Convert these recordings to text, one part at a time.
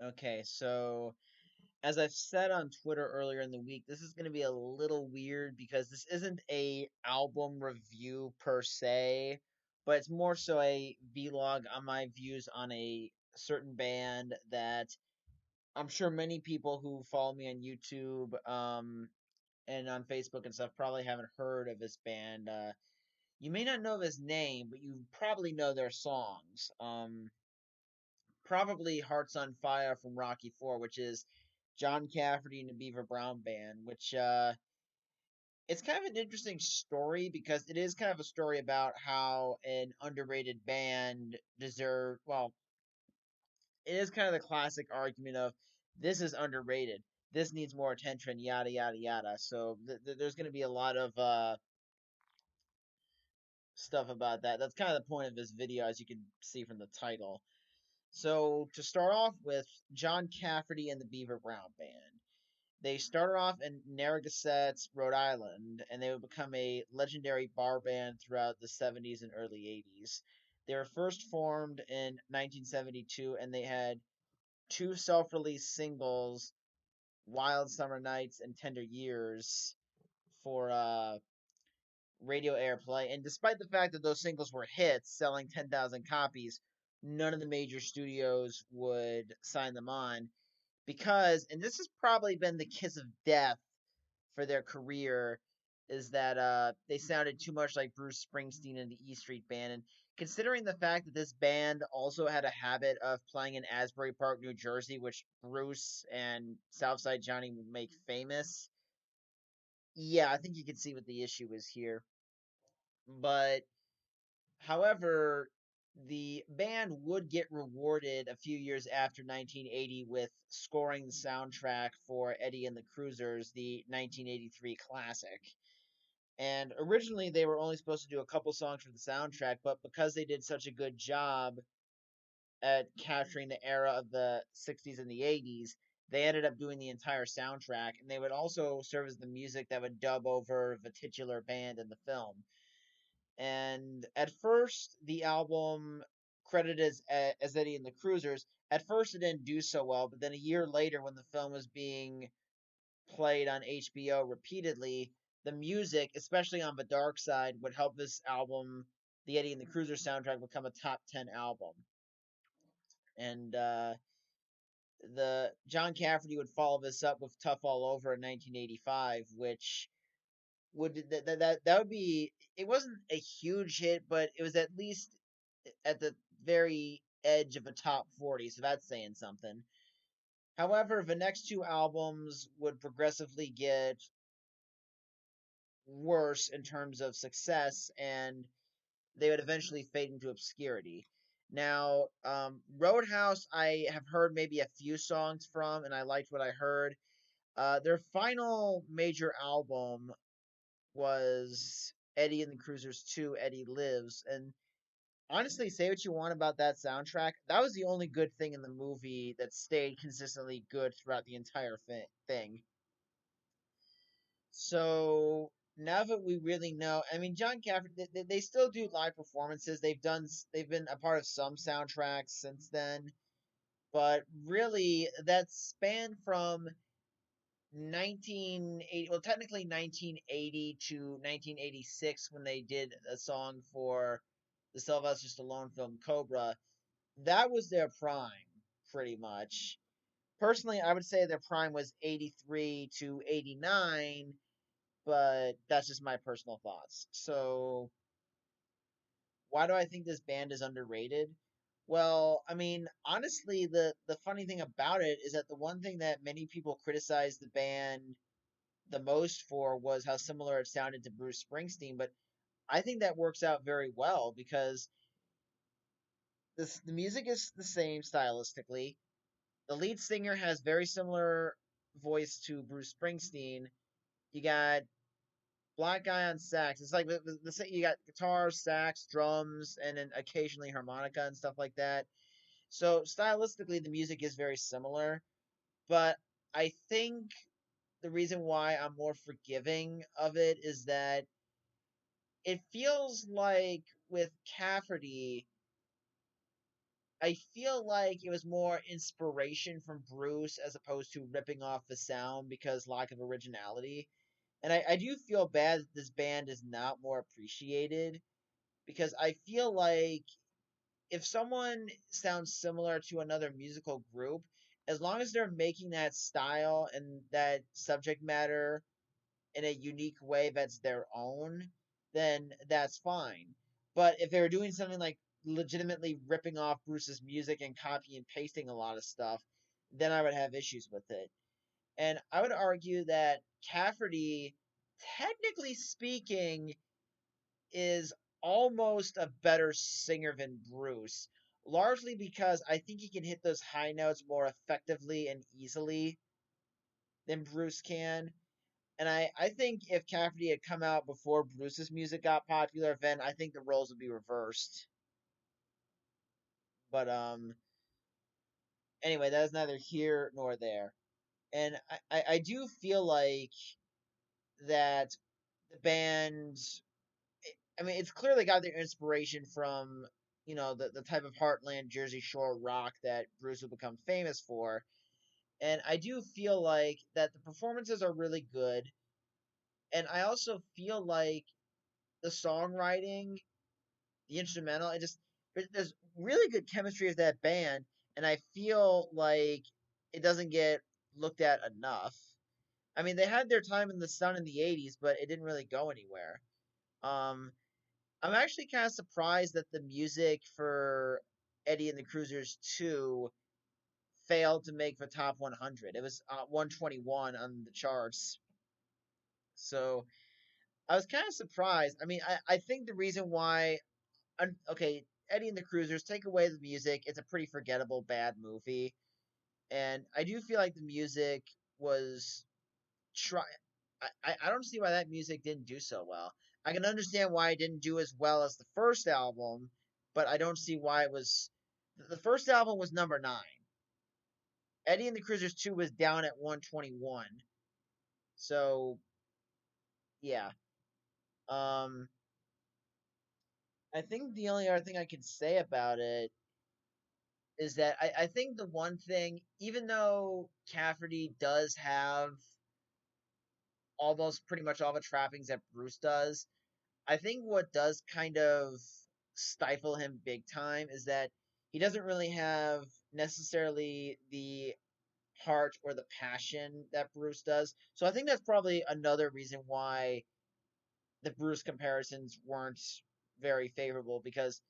Okay, so as I've said on Twitter earlier in the week, this is going to be a little weird because this isn't a album review per se, but it's more so a vlog on my views on a certain band that I'm sure many people who follow me on YouTube and on Facebook and stuff probably haven't heard of this band. You may not know his name, but you probably know their songs. Probably Hearts on Fire from Rocky Four, which is John Cafferty and the Beaver Brown Band, which it's kind of an interesting story because it is kind of a story about how an underrated band deserved. Well, it is kind of the classic argument of this is underrated, this needs more attention, yada yada yada. So there's going to be a lot of stuff about that. That's kind of the point of this video, as you can see from the title. So to start off with, John Cafferty and the Beaver Brown Band. They started off in Narragansett, Rhode Island, and they would become a legendary bar band throughout the 70s and early 80s. They were first formed in 1972, and they had two self-released singles, "Wild Summer Nights" and "Tender Years," for radio airplay. And despite the fact that those singles were hits, selling 10,000 copies, none of the major studios would sign them on because, and this has probably been the kiss of death for their career, is that they sounded too much like Bruce Springsteen and the E Street Band. And considering the fact that this band also had a habit of playing in Asbury Park, New Jersey, which Bruce and Southside Johnny would make famous, yeah, I think you can see what the issue is here. But however, the band would get rewarded a few years after 1980 with scoring the soundtrack for Eddie and the Cruisers, the 1983 classic. And originally they were only supposed to do a couple songs for the soundtrack, but because they did such a good job at capturing the era of the 60s and the 80s, they ended up doing the entire soundtrack, and they would also serve as the music that would dub over the titular band in the film. And at first, the album credited as Eddie and the Cruisers, at first it didn't do so well, but then a year later, when the film was being played on HBO repeatedly, the music, especially on the dark side, would help this album, the Eddie and the Cruiser soundtrack, become a top 10 album. And the John Cafferty would follow this up with Tough All Over in 1985, which would that would be, it wasn't a huge hit, but it was at least at the very edge of a top 40, so that's saying something. However, the next two albums would progressively get worse in terms of success, and they would eventually fade into obscurity. Now, Roadhouse, I have heard maybe a few songs from, and I liked what I heard. Their final major album was Eddie and the Cruisers 2, Eddie Lives. And honestly, say what you want about that soundtrack, that was the only good thing in the movie that stayed consistently good throughout the entire thing. So now that we really know, I mean, John Cafferty, they still do live performances. They've been a part of some soundtracks since then, but really that span from 1980, well, technically 1980 to 1986 when they did a song for the Sylvester Stallone film Cobra. That was their prime, pretty much. Personally, I would say their prime was 83 to 89, but that's just my personal thoughts. So, why do I think this band is underrated? Well, I mean, honestly, the funny thing about it is that the one thing that many people criticized the band the most for was how similar it sounded to Bruce Springsteen, but I think that works out very well because the music is the same stylistically. The lead singer has very similar voice to Bruce Springsteen. You got black guy on sax. It's like you got guitar, sax, drums, and then occasionally harmonica and stuff like that. So stylistically, the music is very similar, but I think the reason why I'm more forgiving of it is that it feels like with Cafferty, I feel like it was more inspiration from Bruce as opposed to ripping off the sound because lack of originality. And I do feel bad that this band is not more appreciated because I feel like if someone sounds similar to another musical group, as long as they're making that style and that subject matter in a unique way that's their own, then that's fine. But if they were doing something like legitimately ripping off Bruce's music and copy and pasting a lot of stuff, then I would have issues with it. And I would argue that Cafferty, technically speaking, is almost a better singer than Bruce, largely because I think he can hit those high notes more effectively and easily than Bruce can. And I think if Cafferty had come out before Bruce's music got popular, then I think the roles would be reversed. But anyway, that is neither here nor there. And I do feel like that the band, I mean, it's clearly got their inspiration from, the type of heartland Jersey Shore rock that Bruce would become famous for. And I do feel like that the performances are really good. And I also feel like the songwriting, the instrumental, there's really good chemistry of that band, and I feel like it doesn't get looked at enough. I mean, they had their time in the sun in the '80s, but it didn't really go anywhere. Um, I'm actually kind of surprised that the music for Eddie and the Cruisers 2 failed to make the top 100. It was 121 on the charts. So I was kind of surprised. I mean, I think the reason why, okay, Eddie and the Cruisers, take away the music, it's a pretty forgettable bad movie. And I do feel like the music was try. I don't see why that music didn't do so well. I can understand why it didn't do as well as the first album, but I don't see why it was. The first album was number 9. Eddie and the Cruisers 2 was down at 121. So yeah. Um, I think the only other thing I can say about it is that I think the one thing, even though Cafferty does have almost pretty much all the trappings that Bruce does, I think what does kind of stifle him big time is that he doesn't really have necessarily the heart or the passion that Bruce does. So I think that's probably another reason why the Bruce comparisons weren't very favorable because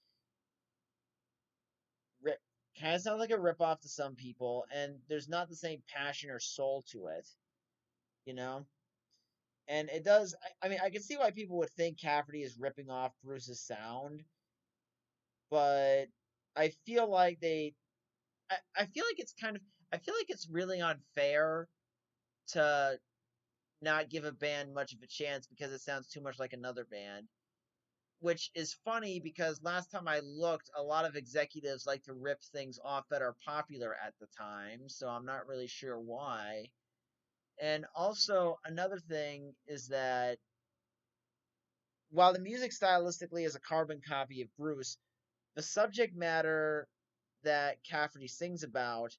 rip kind of sounds like a ripoff to some people, and there's not the same passion or soul to it, you know. And it does. I mean, I can see why people would think Cafferty is ripping off Bruce's sound, but I feel like I feel like it's kind of. I feel like it's really unfair to not give a band much of a chance because it sounds too much like another band. Which is funny because last time I looked, a lot of executives like to rip things off that are popular at the time, so I'm not really sure why. And also, another thing is that while the music stylistically is a carbon copy of Bruce, the subject matter that Cafferty sings about,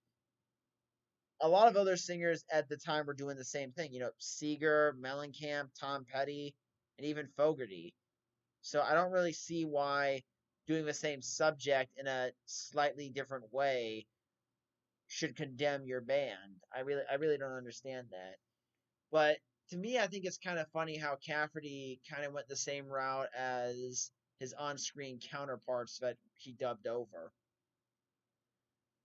a lot of other singers at the time were doing the same thing. Seeger, Mellencamp, Tom Petty, and even Fogerty. So I don't really see why doing the same subject in a slightly different way should condemn your band. I really don't understand that. But to me, I think it's kind of funny how Cafferty kind of went the same route as his on-screen counterparts that he dubbed over.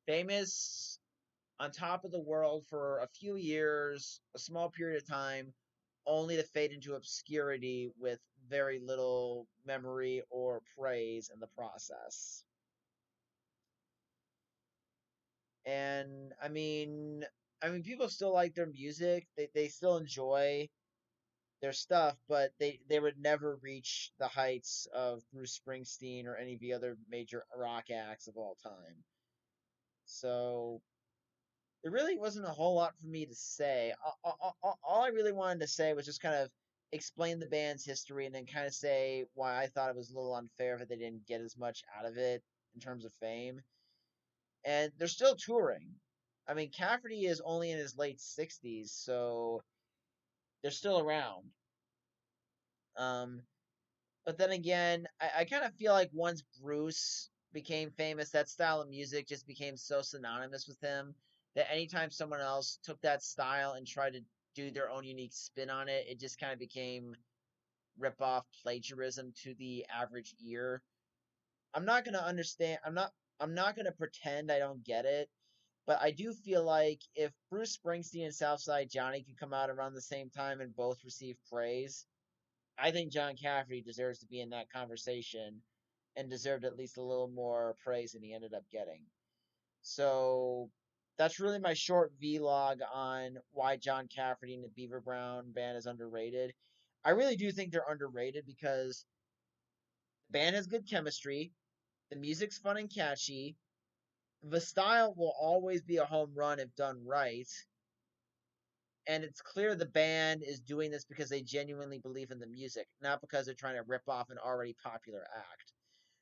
Famous, on top of the world for a few years, a small period of time, only to fade into obscurity with very little memory or praise in the process. And I mean people still like their music. They still enjoy their stuff, but they would never reach the heights of Bruce Springsteen or any of the other major rock acts of all time. So there really wasn't a whole lot for me to say. All I really wanted to say was just kind of explain the band's history and then kind of say why I thought it was a little unfair that they didn't get as much out of it in terms of fame. and they're still touring. I mean, Cafferty is only in his late 60s, so they're still around. Um, but then again, I kind of feel like once Bruce became famous, that style of music just became so synonymous with him that anytime someone else took that style and tried to do their own unique spin on it, it just kind of became rip off plagiarism to the average ear. I'm not gonna understand. I'm not gonna pretend I don't get it, but I do feel like if Bruce Springsteen and Southside Johnny could come out around the same time and both receive praise, I think John Cafferty deserves to be in that conversation and deserved at least a little more praise than he ended up getting. So that's really my short vlog on why John Cafferty and the Beaver Brown Band is underrated. I really do think they're underrated because the band has good chemistry, the music's fun and catchy, the style will always be a home run if done right, and it's clear the band is doing this because they genuinely believe in the music, not because they're trying to rip off an already popular act.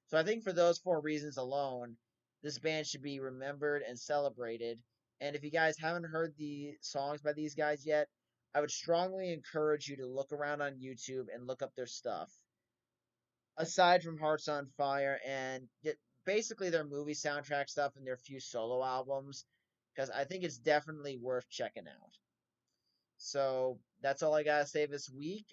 So I think for those four reasons alone, this band should be remembered and celebrated. And if you guys haven't heard the songs by these guys yet, I would strongly encourage you to look around on YouTube and look up their stuff. Aside from Hearts on Fire and basically their movie soundtrack stuff and their few solo albums, because I think it's definitely worth checking out. So that's all I gotta say this week.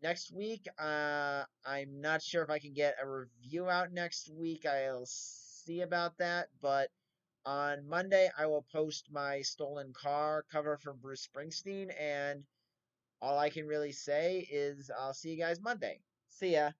Next week, I'm not sure if I can get a review out next week. I'll see about that. But on Monday, I will post my stolen car cover from Bruce Springsteen, and all I can really say is I'll see you guys Monday. See ya.